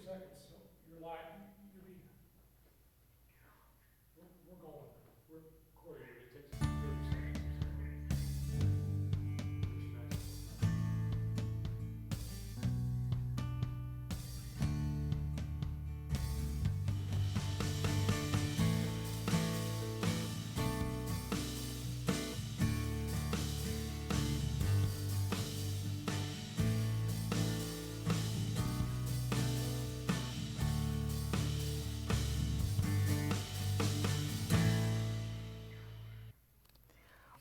seconds, so you're live, you'll be, we're going, we're coordinated, it takes 30 seconds.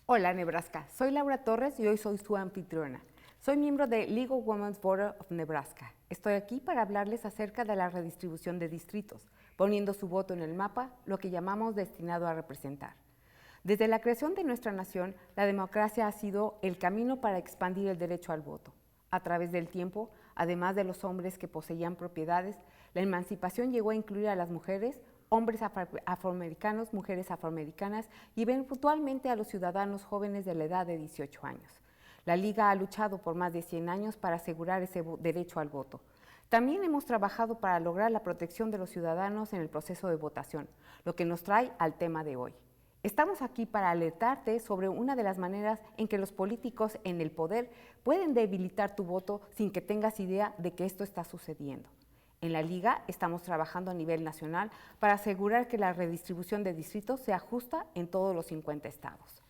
Hola Nebraska, soy Laura Torres y hoy soy su anfitriona. Soy miembro de Legal Women's Board of Nebraska. Estoy aquí para hablarles acerca de la redistribución de distritos, poniendo su voto en el mapa, lo que llamamos destinado a representar. Desde la creación de nuestra nación, la democracia ha sido el camino para expandir el derecho al voto. A través del tiempo, además de los hombres que poseían propiedades, la emancipación llegó a incluir a las mujeres, hombres afroamericanos, mujeres afroamericanas y eventualmente a los ciudadanos jóvenes de la edad de 18 años. La Liga ha luchado por más de 100 años para asegurar ese derecho al voto. También hemos trabajado para lograr la protección de los ciudadanos en el proceso de votación, lo que nos trae al tema de hoy. Estamos aquí para alertarte sobre una de las maneras en que los políticos en el poder pueden debilitar tu voto sin que tengas idea de que esto está sucediendo. En la Liga estamos trabajando a nivel nacional para asegurar que la redistribución de distritos sea justa en todos los 50 estados.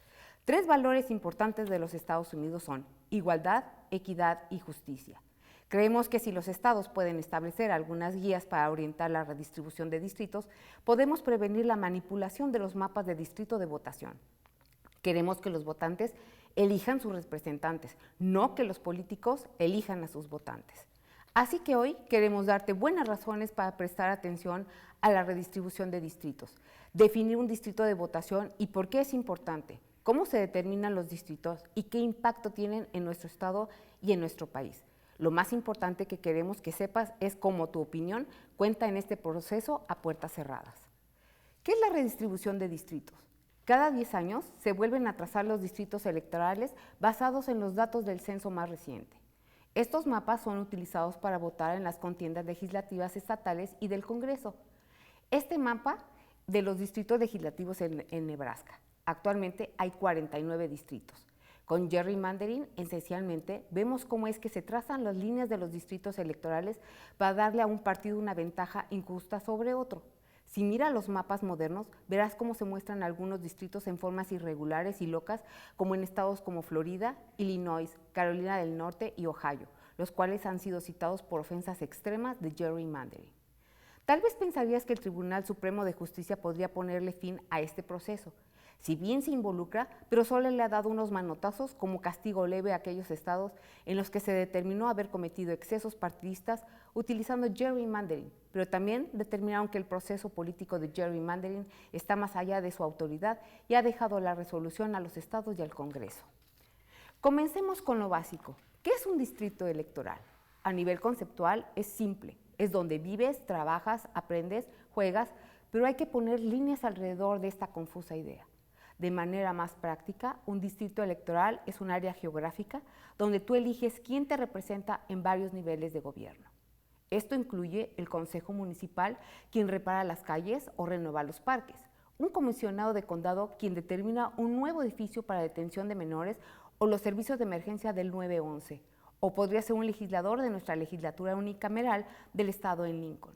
3 valores importantes de los Estados Unidos son igualdad, equidad y justicia. Creemos que si los estados pueden establecer algunas guías para orientar la redistribución de distritos, podemos prevenir la manipulación de los mapas de distrito de votación. Queremos que los votantes elijan sus representantes, no que los políticos elijan a sus votantes. Así que hoy queremos darte buenas razones para prestar atención a la redistribución de distritos, definir un distrito de votación y por qué es importante, cómo se determinan los distritos y qué impacto tienen en nuestro estado y en nuestro país. Lo más importante que queremos que sepas es cómo tu opinión cuenta en este proceso a puertas cerradas. ¿Qué es la redistribución de distritos? Cada 10 años se vuelven a trazar los distritos electorales basados en los datos del censo más reciente. Estos mapas son utilizados para votar en las contiendas legislativas estatales y del Congreso. Este mapa de los distritos legislativos en Nebraska. Actualmente hay 49 distritos. Con gerrymandering, esencialmente, vemos cómo es que se trazan las líneas de los distritos electorales para darle a un partido una ventaja injusta sobre otro. Si miras los mapas modernos, verás cómo se muestran algunos distritos en formas irregulares y locas, como en estados como Florida, Illinois, Carolina del Norte y Ohio, los cuales han sido citados por ofensas extremas de gerrymandering. Tal vez pensarías que el Tribunal Supremo de Justicia podría ponerle fin a este proceso, si bien se involucra, pero solo le ha dado unos manotazos como castigo leve a aquellos estados en los que se determinó haber cometido excesos partidistas utilizando gerrymandering, pero también determinaron que el proceso político de gerrymandering está más allá de su autoridad y ha dejado la resolución a los estados y al Congreso. Comencemos con lo básico. ¿Qué es un distrito electoral? A nivel conceptual es simple, es donde vives, trabajas, aprendes, juegas, pero hay que poner líneas alrededor de esta confusa idea. De manera más práctica, un distrito electoral es un área geográfica donde tú eliges quién te representa en varios niveles de gobierno. Esto incluye el Consejo Municipal, quien repara las calles o renueva los parques, un comisionado de condado, quien determina un nuevo edificio para detención de menores o los servicios de emergencia del 911, o podría ser un legislador de nuestra legislatura unicameral del estado en Lincoln.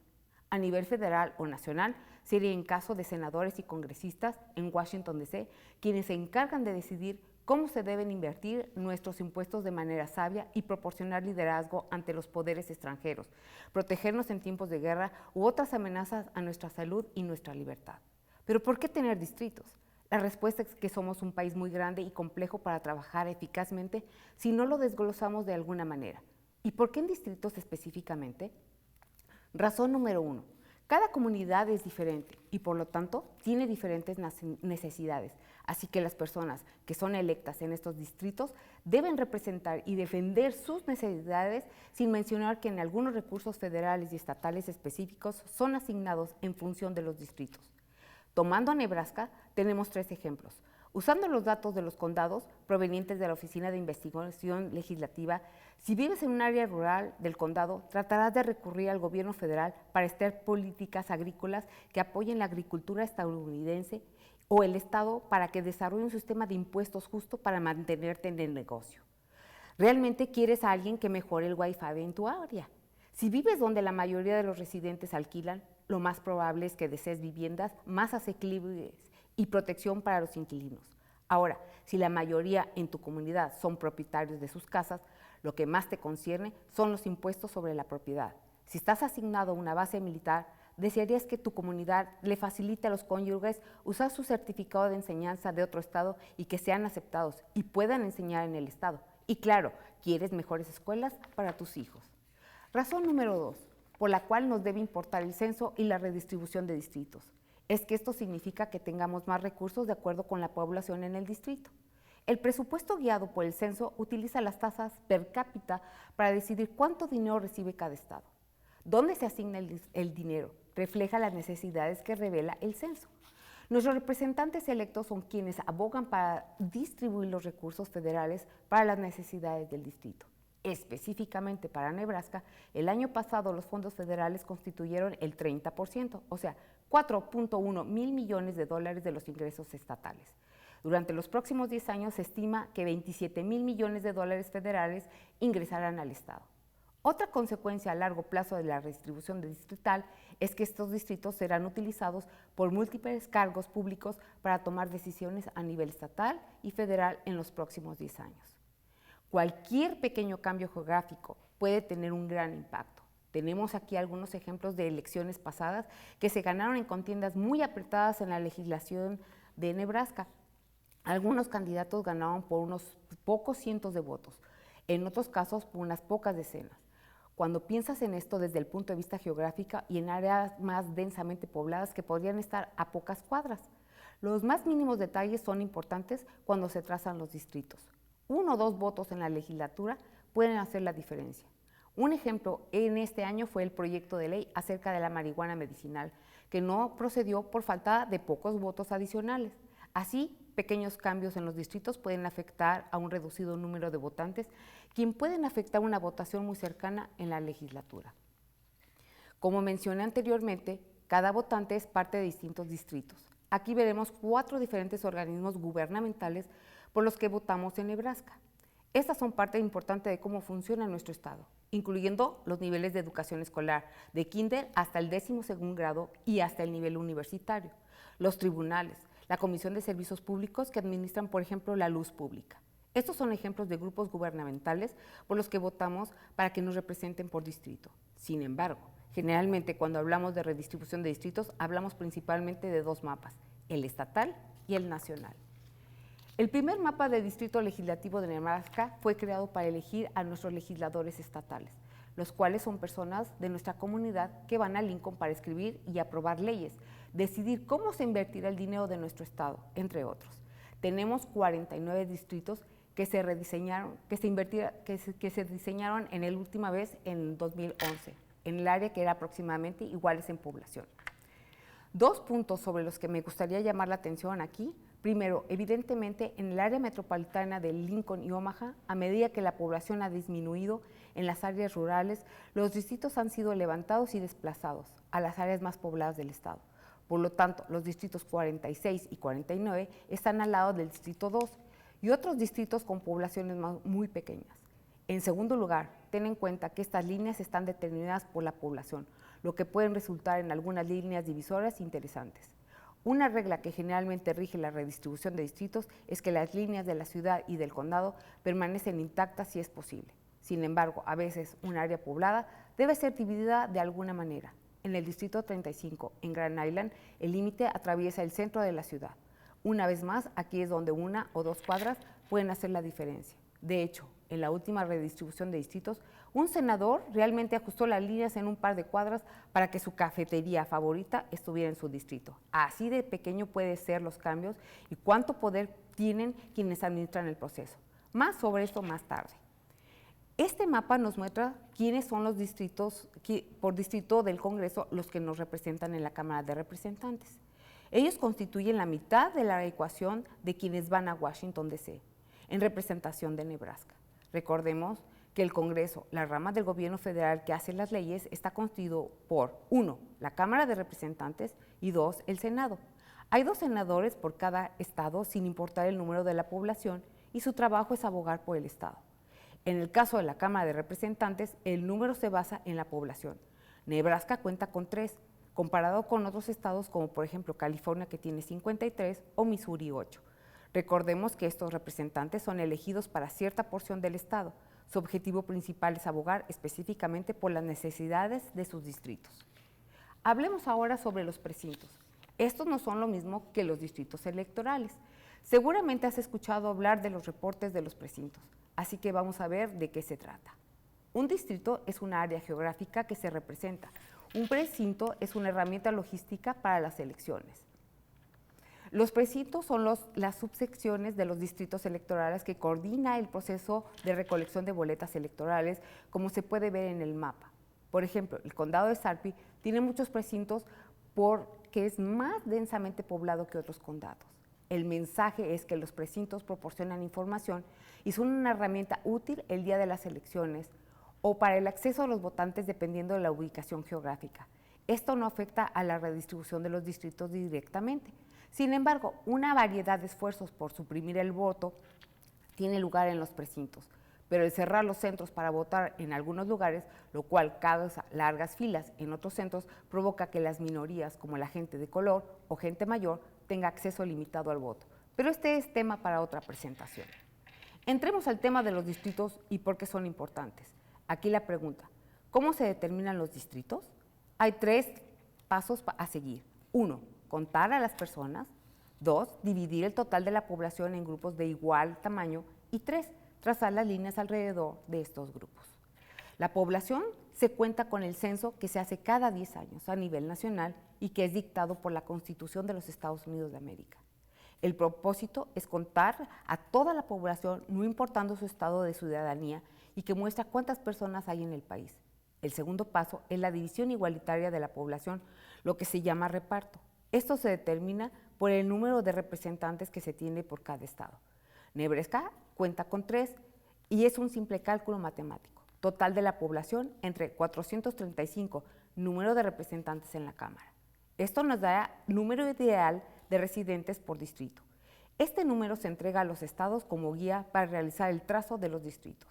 A nivel federal o nacional, sería en caso de senadores y congresistas en Washington, D.C., quienes se encargan de decidir cómo se deben invertir nuestros impuestos de manera sabia y proporcionar liderazgo ante los poderes extranjeros, protegernos en tiempos de guerra u otras amenazas a nuestra salud y nuestra libertad. ¿Pero por qué tener distritos? La respuesta es que somos un país muy grande y complejo para trabajar eficazmente si no lo desglosamos de alguna manera. ¿Y por qué en distritos específicamente? Razón número 1. Cada comunidad es diferente y por lo tanto tiene diferentes necesidades, así que las personas que son electas en estos distritos deben representar y defender sus necesidades sin mencionar que en algunos recursos federales y estatales específicos son asignados en función de los distritos. Tomando a Nebraska, tenemos 3 ejemplos. Usando los datos de los condados provenientes de la Oficina de Investigación Legislativa, si vives en un área rural del condado, tratarás de recurrir al gobierno federal para establecer políticas agrícolas que apoyen la agricultura estadounidense o el estado para que desarrolle un sistema de impuestos justo para mantenerte en el negocio. ¿Realmente quieres a alguien que mejore el Wi-Fi en tu área? Si vives donde la mayoría de los residentes alquilan, lo más probable es que desees viviendas más asequibles y protección para los inquilinos. Ahora, si la mayoría en tu comunidad son propietarios de sus casas, lo que más te concierne son los impuestos sobre la propiedad. Si estás asignado a una base militar, desearías que tu comunidad le facilite a los cónyuges usar su certificado de enseñanza de otro estado y que sean aceptados y puedan enseñar en el estado. Y claro, quieres mejores escuelas para tus hijos. Razón número 2, por la cual nos debe importar el censo y la redistribución de distritos, es que esto significa que tengamos más recursos de acuerdo con la población en el distrito. El presupuesto guiado por el censo utiliza las tasas per cápita para decidir cuánto dinero recibe cada estado. ¿Dónde se asigna el dinero? Refleja las necesidades que revela el censo. Nuestros representantes electos son quienes abogan para distribuir los recursos federales para las necesidades del distrito. Específicamente para Nebraska, el año pasado los fondos federales constituyeron el 30%, o sea, 4.1 mil millones de dólares de los ingresos estatales. Durante los próximos 10 años se estima que 27 mil millones de dólares federales ingresarán al Estado. Otra consecuencia a largo plazo de la redistribución distrital es que estos distritos serán utilizados por múltiples cargos públicos para tomar decisiones a nivel estatal y federal en los próximos 10 años. Cualquier pequeño cambio geográfico puede tener un gran impacto. Tenemos aquí algunos ejemplos de elecciones pasadas que se ganaron en contiendas muy apretadas en la legislación de Nebraska. Algunos candidatos ganaron por unos pocos cientos de votos, en otros casos por unas pocas decenas. Cuando piensas en esto desde el punto de vista geográfico y en áreas más densamente pobladas que podrían estar a pocas cuadras, los más mínimos detalles son importantes cuando se trazan los distritos. 1 o 2 votos en la legislatura pueden hacer la diferencia. Un ejemplo en este año fue el proyecto de ley acerca de la marihuana medicinal, que no procedió por falta de pocos votos adicionales. Así, pequeños cambios en los distritos pueden afectar a un reducido número de votantes, quien pueden afectar una votación muy cercana en la legislatura. Como mencioné anteriormente, cada votante es parte de distintos distritos. Aquí veremos 4 diferentes organismos gubernamentales por los que votamos en Nebraska. Estas son parte importante de cómo funciona nuestro estado, incluyendo los niveles de educación escolar, de kinder hasta el 12º grado y hasta el nivel universitario, los tribunales, la Comisión de Servicios Públicos que administran, por ejemplo, la luz pública. Estos son ejemplos de grupos gubernamentales por los que votamos para que nos representen por distrito. Sin embargo, generalmente cuando hablamos de redistribución de distritos, hablamos principalmente de 2 mapas, el estatal y el nacional. El primer mapa de distrito legislativo de Nebraska fue creado para elegir a nuestros legisladores estatales, los cuales son personas de nuestra comunidad que van a Lincoln para escribir y aprobar leyes, decidir cómo se invertirá el dinero de nuestro estado, entre otros. Tenemos 49 distritos que se rediseñaron, que se diseñaron en la última vez en 2011, en el área que era aproximadamente iguales en población. 2 puntos sobre los que me gustaría llamar la atención aquí. Primero, evidentemente, en el área metropolitana de Lincoln y Omaha, a medida que la población ha disminuido en las áreas rurales, los distritos han sido levantados y desplazados a las áreas más pobladas del estado. Por lo tanto, los distritos 46 y 49 están al lado del distrito 2 y otros distritos con poblaciones muy pequeñas. En segundo lugar, ten en cuenta que estas líneas están determinadas por la población, lo que pueden resultar en algunas líneas divisoras interesantes. Una regla que generalmente rige la redistribución de distritos es que las líneas de la ciudad y del condado permanecen intactas si es posible. Sin embargo, a veces un área poblada debe ser dividida de alguna manera. En el distrito 35, en Grand Island, el límite atraviesa el centro de la ciudad. Una vez más, aquí es donde 1 o 2 cuadras pueden hacer la diferencia. De hecho, en la última redistribución de distritos, un senador realmente ajustó las líneas en un par de cuadras para que su cafetería favorita estuviera en su distrito. Así de pequeño pueden ser los cambios y cuánto poder tienen quienes administran el proceso. Más sobre esto más tarde. Este mapa nos muestra quiénes son los distritos, por distrito del Congreso, los que nos representan en la Cámara de Representantes. Ellos constituyen la mitad de la ecuación de quienes van a Washington, D.C., en representación de Nebraska. Recordemos que el Congreso, la rama del gobierno federal que hace las leyes, está constituido por 1, la Cámara de Representantes y 2, el Senado. Hay 2 senadores por cada estado sin importar el número de la población y su trabajo es abogar por el estado. En el caso de la Cámara de Representantes, el número se basa en la población. Nebraska cuenta con 3, comparado con otros estados como por ejemplo California que tiene 53 o Missouri 8. Recordemos que estos representantes son elegidos para cierta porción del estado. Su objetivo principal es abogar específicamente por las necesidades de sus distritos. Hablemos ahora sobre los precintos. Estos no son lo mismo que los distritos electorales. Seguramente has escuchado hablar de los reportes de los precintos, así que vamos a ver de qué se trata. Un distrito es una área geográfica que se representa. Un precinto es una herramienta logística para las elecciones. Los precintos son las subsecciones de los distritos electorales que coordina el proceso de recolección de boletas electorales, como se puede ver en el mapa. Por ejemplo, el condado de Sarpy tiene muchos precintos porque es más densamente poblado que otros condados. El mensaje es que los precintos proporcionan información y son una herramienta útil el día de las elecciones o para el acceso a los votantes dependiendo de la ubicación geográfica. Esto no afecta a la redistribución de los distritos directamente. Sin embargo, una variedad de esfuerzos por suprimir el voto tiene lugar en los precintos, pero el cerrar los centros para votar en algunos lugares, lo cual causa largas filas en otros centros, provoca que las minorías, como la gente de color o gente mayor, tenga acceso limitado al voto. Pero este es tema para otra presentación. Entremos al tema de los distritos y por qué son importantes. Aquí la pregunta, ¿cómo se determinan los distritos? Hay 3 pasos a seguir. 1, contar a las personas. 2, dividir el total de la población en grupos de igual tamaño. Y 3, trazar las líneas alrededor de estos grupos. La población se cuenta con el censo que se hace cada 10 años a nivel nacional y que es dictado por la Constitución de los Estados Unidos de América. El propósito es contar a toda la población, no importando su estado de ciudadanía, y que muestra cuántas personas hay en el país. El segundo paso es la división igualitaria de la población, lo que se llama reparto. Esto se determina por el número de representantes que se tiene por cada estado. Nebraska cuenta con 3 y es un simple cálculo matemático. Total de la población entre 435, número de representantes en la Cámara. Esto nos da número ideal de residentes por distrito. Este número se entrega a los estados como guía para realizar el trazo de los distritos.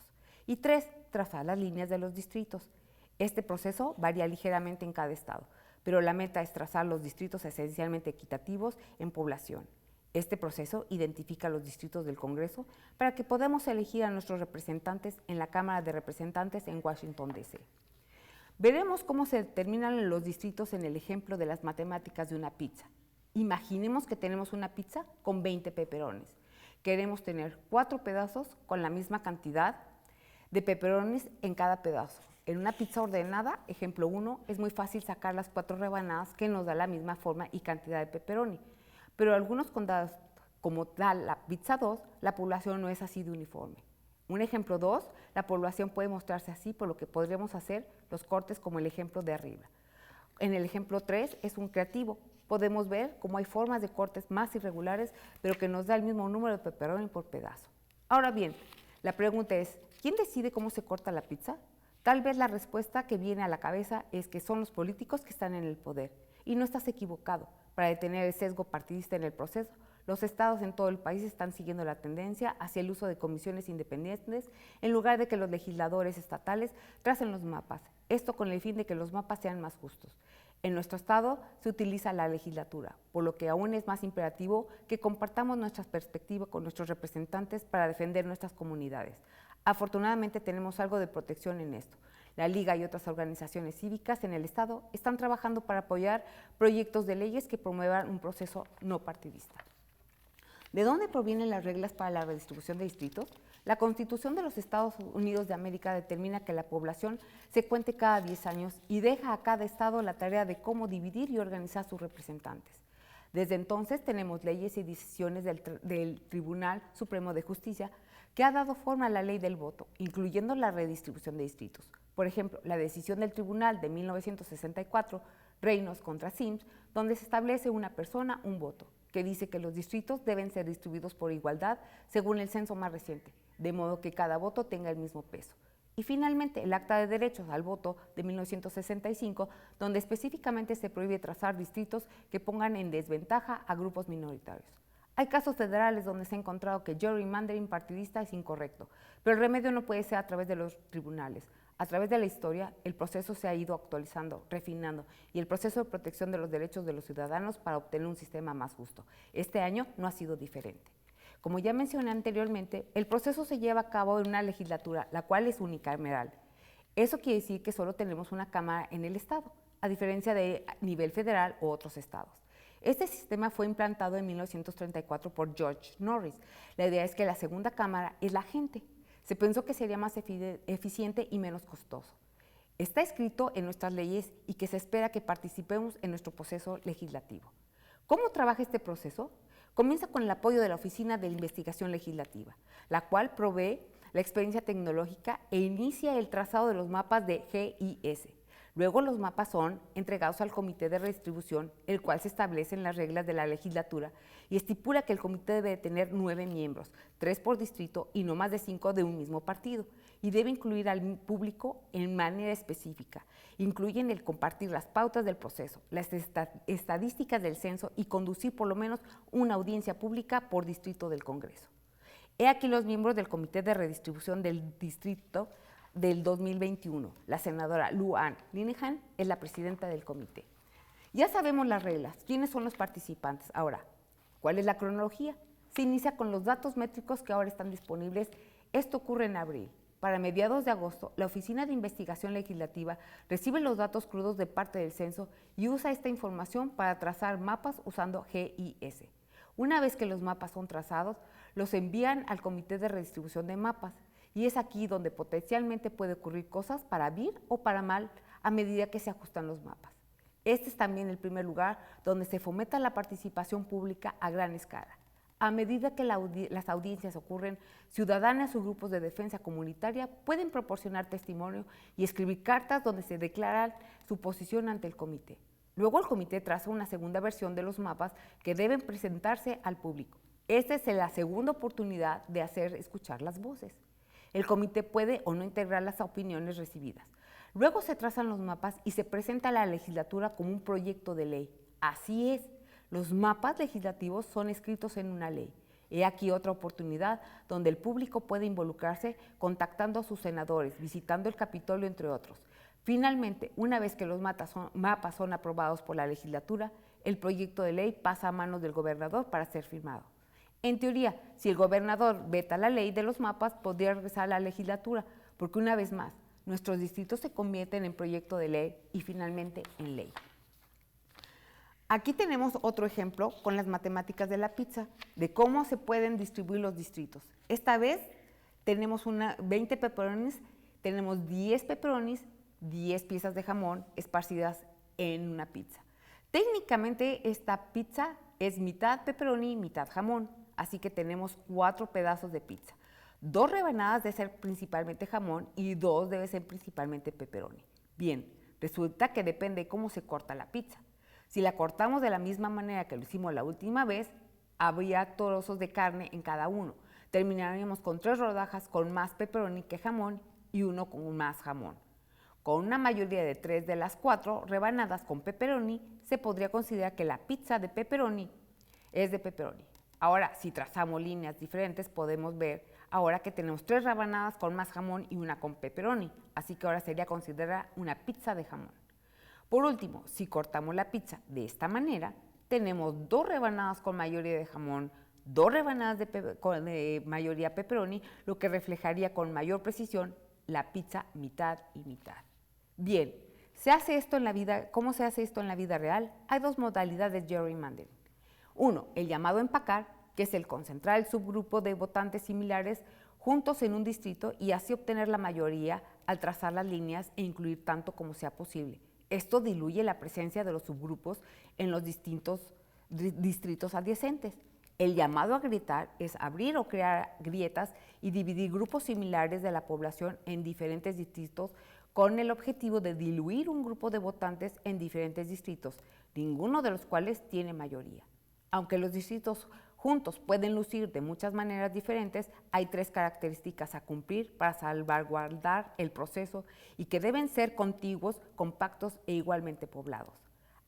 Y 3, trazar las líneas de los distritos. Este proceso varía ligeramente en cada estado, pero la meta es trazar los distritos esencialmente equitativos en población. Este proceso identifica los distritos del Congreso para que podamos elegir a nuestros representantes en la Cámara de Representantes en Washington, D.C. Veremos cómo se determinan los distritos en el ejemplo de las matemáticas de una pizza. Imaginemos que tenemos una pizza con 20 pepperonis. Queremos tener 4 pedazos con la misma cantidad de pepperonis en cada pedazo. En una pizza ordenada, ejemplo 1, es muy fácil sacar las 4 rebanadas que nos da la misma forma y cantidad de pepperoni. Pero en algunos condados, como tal la pizza 2, la población no es así de uniforme. Un ejemplo 2, la población puede mostrarse así, por lo que podríamos hacer los cortes como el ejemplo de arriba. En el ejemplo 3 es un creativo. Podemos ver cómo hay formas de cortes más irregulares, pero que nos da el mismo número de pepperoni por pedazo. Ahora bien, la pregunta es, ¿quién decide cómo se corta la pizza? Tal vez la respuesta que viene a la cabeza es que son los políticos que están en el poder. Y no estás equivocado. Para detener el sesgo partidista en el proceso, los estados en todo el país están siguiendo la tendencia hacia el uso de comisiones independientes en lugar de que los legisladores estatales tracen los mapas. Esto con el fin de que los mapas sean más justos. En nuestro estado se utiliza la legislatura, por lo que aún es más imperativo que compartamos nuestras perspectivas con nuestros representantes para defender nuestras comunidades. Afortunadamente tenemos algo de protección en esto. La Liga y otras organizaciones cívicas en el estado están trabajando para apoyar proyectos de leyes que promuevan un proceso no partidista. ¿De dónde provienen las reglas para la redistribución de distritos? La Constitución de los Estados Unidos de América determina que la población se cuente cada 10 años y deja a cada estado la tarea de cómo dividir y organizar sus representantes. Desde entonces tenemos leyes y decisiones del Tribunal Supremo de Justicia que ha dado forma a la ley del voto, incluyendo la redistribución de distritos. Por ejemplo, la decisión del Tribunal de 1964 Reynolds contra Sims, donde se establece una persona, un voto, que dice que los distritos deben ser distribuidos por igualdad según el censo más reciente, de modo que cada voto tenga el mismo peso. Y finalmente, el Acta de Derechos al Voto de 1965, donde específicamente se prohíbe trazar distritos que pongan en desventaja a grupos minoritarios. Hay casos federales donde se ha encontrado que gerrymandering partidista es incorrecto, pero el remedio no puede ser a través de los tribunales. A través de la historia, el proceso se ha ido actualizando, refinando, y el proceso de protección de los derechos de los ciudadanos para obtener un sistema más justo. Este año no ha sido diferente. Como ya mencioné anteriormente, el proceso se lleva a cabo en una legislatura, la cual es unicameral. Eso quiere decir que solo tenemos una cámara en el estado, a diferencia de nivel federal u otros estados. Este sistema fue implantado en 1934 por George Norris. La idea es que la segunda cámara es la gente. Se pensó que sería más eficiente y menos costoso. Está escrito en nuestras leyes y que se espera que participemos en nuestro proceso legislativo. ¿Cómo trabaja este proceso? Comienza con el apoyo de la Oficina de Investigación Legislativa, la cual provee la experiencia tecnológica e inicia el trazado de los mapas de GIS. Luego los mapas son entregados al Comité de Redistribución, el cual se establece en las reglas de la legislatura y estipula que el comité debe tener 9 miembros, 3 por distrito y no más de 5 de un mismo partido, y debe incluir al público en manera específica. Incluyen el compartir las pautas del proceso, las estadísticas del censo y conducir por lo menos una audiencia pública por distrito del Congreso. He aquí los miembros del Comité de Redistribución del Distrito del 2021. La senadora Lou Ann Linehan es la presidenta del comité. Ya sabemos las reglas, quiénes son los participantes. Ahora, ¿cuál es la cronología? Se inicia con los datos métricos que ahora están disponibles. Esto ocurre en abril. Para mediados de agosto, la Oficina de Investigación Legislativa recibe los datos crudos de parte del censo y usa esta información para trazar mapas usando GIS. Una vez que los mapas son trazados, los envían al Comité de Redistribución de Mapas, y es aquí donde potencialmente puede ocurrir cosas para bien o para mal a medida que se ajustan los mapas. Este es también el primer lugar donde se fomenta la participación pública a gran escala. A medida que las audiencias ocurren, ciudadanas o grupos de defensa comunitaria pueden proporcionar testimonio y escribir cartas donde se declaran su posición ante el comité. Luego el comité traza una segunda versión de los mapas que deben presentarse al público. Esta es la segunda oportunidad de hacer escuchar las voces. El comité puede o no integrar las opiniones recibidas. Luego se trazan los mapas y se presenta a la legislatura como un proyecto de ley. Así es, los mapas legislativos son escritos en una ley. He aquí otra oportunidad donde el público puede involucrarse contactando a sus senadores, visitando el Capitolio, entre otros. Finalmente, una vez que los mapas son aprobados por la legislatura, el proyecto de ley pasa a manos del gobernador para ser firmado. En teoría, si el gobernador veta la ley de los mapas, podría regresar a la legislatura, porque una vez más, nuestros distritos se convierten en proyecto de ley y finalmente en ley. Aquí tenemos otro ejemplo con las matemáticas de la pizza, de cómo se pueden distribuir los distritos. Esta vez tenemos 20 pepperonis, tenemos 10 pepperonis, 10 piezas de jamón esparcidas en una pizza. Técnicamente esta pizza es mitad pepperoni, mitad jamón, así que tenemos 4 pedazos de pizza. 2 rebanadas deben ser principalmente jamón y 2 deben ser principalmente pepperoni. Bien, resulta que depende de cómo se corta la pizza. Si la cortamos de la misma manera que lo hicimos la última vez, habría trozos de carne en cada uno. Terminaríamos con 3 rodajas con más pepperoni que jamón y 1 con más jamón. Con una mayoría de 3 de las 4 rebanadas con pepperoni, se podría considerar que la pizza de pepperoni es de pepperoni. Ahora, si trazamos líneas diferentes, podemos ver ahora que tenemos 3 rebanadas con más jamón y 1 con pepperoni, así que ahora sería considerada una pizza de jamón. Por último, si cortamos la pizza de esta manera, tenemos 2 rebanadas con mayoría de jamón, 2 rebanadas de mayoría pepperoni, lo que reflejaría con mayor precisión la pizza mitad y mitad. Bien, ¿cómo se hace esto en la vida real? Hay 2 modalidades de gerrymandering. 1, el llamado empacar, que es el concentrar el subgrupo de votantes similares juntos en un distrito y así obtener la mayoría al trazar las líneas e incluir tanto como sea posible. Esto diluye la presencia de los subgrupos en los distintos distritos adyacentes. El llamado a gritar es abrir o crear grietas y dividir grupos similares de la población en diferentes distritos con el objetivo de diluir un grupo de votantes en diferentes distritos, ninguno de los cuales tiene mayoría. Aunque los distritos juntos pueden lucir de muchas maneras diferentes, hay 3 características a cumplir para salvaguardar el proceso y que deben ser contiguos, compactos e igualmente poblados.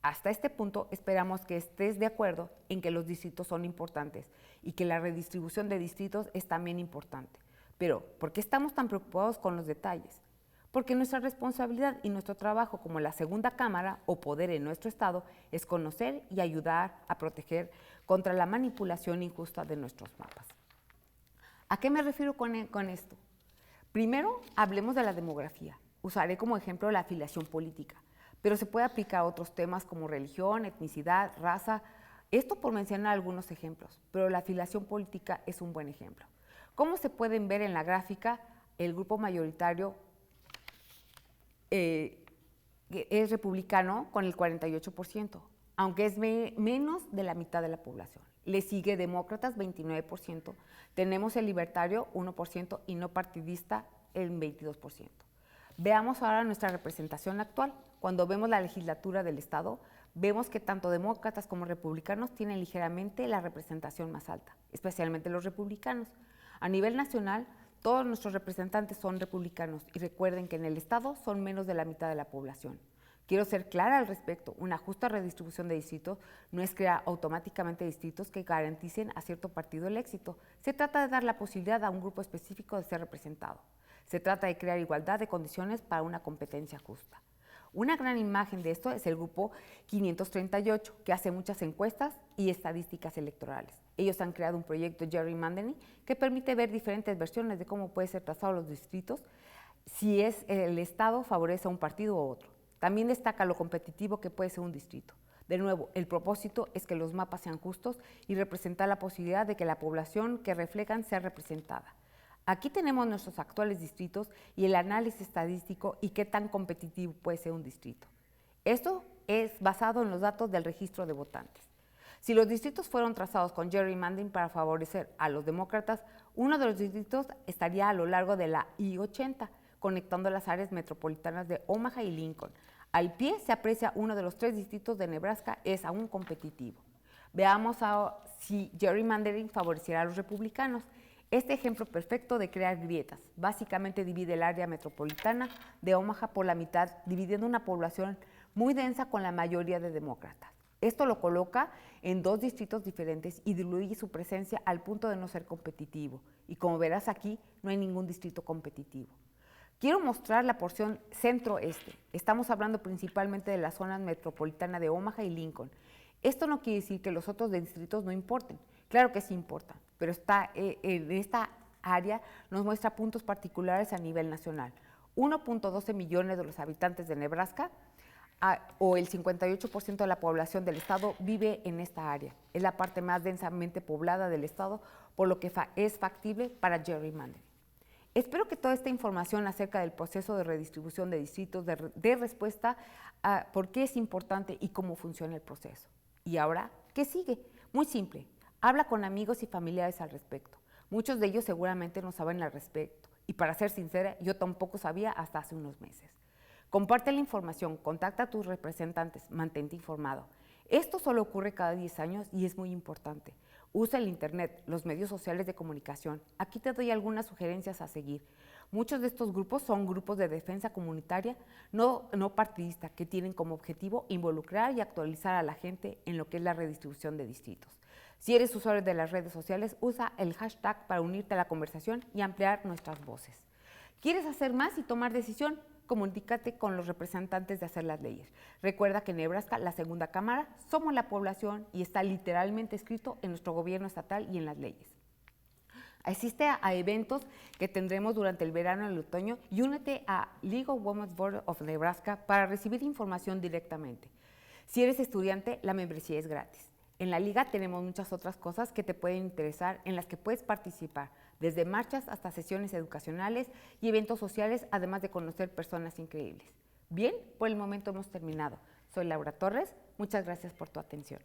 Hasta este punto esperamos que estés de acuerdo en que los distritos son importantes y que la redistribución de distritos es también importante. Pero, ¿por qué estamos tan preocupados con los detalles? Porque nuestra responsabilidad y nuestro trabajo como la segunda cámara o poder en nuestro estado es conocer y ayudar a proteger contra la manipulación injusta de nuestros mapas. ¿A qué me refiero con esto? Primero, hablemos de la demografía. Usaré como ejemplo la afiliación política, pero se puede aplicar a otros temas como religión, etnicidad, raza, esto por mencionar algunos ejemplos, pero la afiliación política es un buen ejemplo. Como se pueden ver en la gráfica, el grupo mayoritario es republicano con el 48%, aunque es menos de la mitad de la población. Le sigue demócratas, 29%, tenemos el libertario, 1%, y no partidista, el 22%. Veamos ahora nuestra representación actual. Cuando vemos la legislatura del estado, vemos que tanto demócratas como republicanos tienen ligeramente la representación más alta, especialmente los republicanos. A nivel nacional, todos nuestros representantes son republicanos y recuerden que en el estado son menos de la mitad de la población. Quiero ser clara al respecto, una justa redistribución de distritos no es crear automáticamente distritos que garanticen a cierto partido el éxito. Se trata de dar la posibilidad a un grupo específico de ser representado. Se trata de crear igualdad de condiciones para una competencia justa. Una gran imagen de esto es el grupo 538, que hace muchas encuestas y estadísticas electorales. Ellos han creado un proyecto gerrymandering que permite ver diferentes versiones de cómo pueden ser trazados los distritos si el Estado favorece a un partido u otro. También destaca lo competitivo que puede ser un distrito. De nuevo, el propósito es que los mapas sean justos y representar la posibilidad de que la población que reflejan sea representada. Aquí tenemos nuestros actuales distritos y el análisis estadístico y qué tan competitivo puede ser un distrito. Esto es basado en los datos del registro de votantes. Si los distritos fueron trazados con gerrymandering para favorecer a los demócratas, uno de los distritos estaría a lo largo de la I-80, conectando las áreas metropolitanas de Omaha y Lincoln. Al pie se aprecia uno de los 3 distritos de Nebraska es aún competitivo. Veamos si gerrymandering favorecerá a los republicanos. Este ejemplo perfecto de crear grietas básicamente divide el área metropolitana de Omaha por la mitad, dividiendo una población muy densa con la mayoría de demócratas. Esto lo coloca en 2 distritos diferentes y diluye su presencia al punto de no ser competitivo. Y como verás aquí, no hay ningún distrito competitivo. Quiero mostrar la porción centro-este. Estamos hablando principalmente de la zona metropolitana de Omaha y Lincoln. Esto no quiere decir que los otros distritos no importen. Claro que sí importan, pero en esta área nos muestra puntos particulares a nivel nacional. 1.12 millones de los habitantes de Nebraska o el 58% de la población del estado vive en esta área. Es la parte más densamente poblada del estado, por lo que es factible para gerrymandering. Espero que toda esta información acerca del proceso de redistribución de distritos dé respuesta a por qué es importante y cómo funciona el proceso. ¿Y ahora qué sigue? Muy simple, habla con amigos y familiares al respecto. Muchos de ellos seguramente no saben al respecto y para ser sincera, yo tampoco sabía hasta hace unos meses. Comparte la información, contacta a tus representantes, mantente informado. Esto solo ocurre cada 10 años y es muy importante. Usa el internet, los medios sociales de comunicación. Aquí te doy algunas sugerencias a seguir. Muchos de estos grupos son grupos de defensa comunitaria no partidista que tienen como objetivo involucrar y actualizar a la gente en lo que es la redistribución de distritos. Si eres usuario de las redes sociales, usa el hashtag para unirte a la conversación y ampliar nuestras voces. ¿Quieres hacer más y tomar decisión? Comunícate con los representantes de hacer las leyes. Recuerda que en Nebraska, la segunda cámara, somos la población y está literalmente escrito en nuestro gobierno estatal y en las leyes. Asiste a eventos que tendremos durante el verano y el otoño y únete a League of Women's Board of Nebraska para recibir información directamente. Si eres estudiante, la membresía es gratis. En la liga tenemos muchas otras cosas que te pueden interesar en las que puedes participar, desde marchas hasta sesiones educacionales y eventos sociales, además de conocer personas increíbles. Bien, por el momento hemos terminado. Soy Laura Torres, muchas gracias por tu atención.